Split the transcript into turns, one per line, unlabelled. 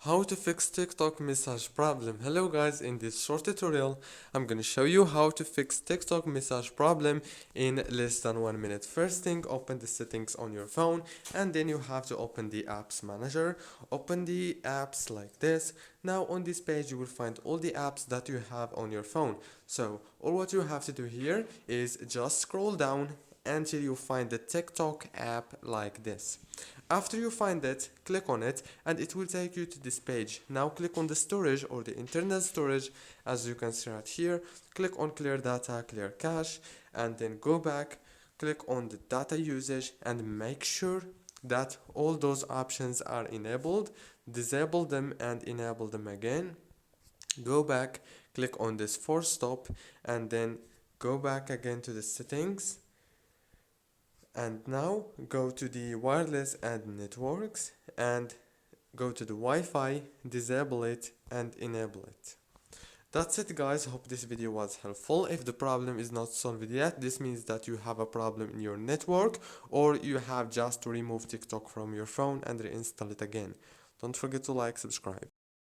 How to fix TikTok message problem. Hello guys, in this short tutorial I'm gonna show you how to fix TikTok message problem in less than 1 minute. First thing, open the settings on your phone and then you have to open the apps manager. Open the apps like this. Now on this page you will find all the apps that you have on your phone. So all what you have to do here is just scroll down until you find the TikTok app like this. After you find it, click on it and it will take you to this page. Now click on the storage or the internal storage, as you can see right here. Click on clear data, clear cache, and then go back, click on the data usage and make sure that all those options are enabled. Disable them and enable them again. Go back, click on this force stop and then go back again to the settings. And now go to the wireless and networks and go to the Wi-Fi, disable it and enable it. That's it guys, hope this video was helpful. If the problem is not solved yet, this means that you have a problem in your network or you have just to remove TikTok from your phone and reinstall it again. Don't forget to like, subscribe.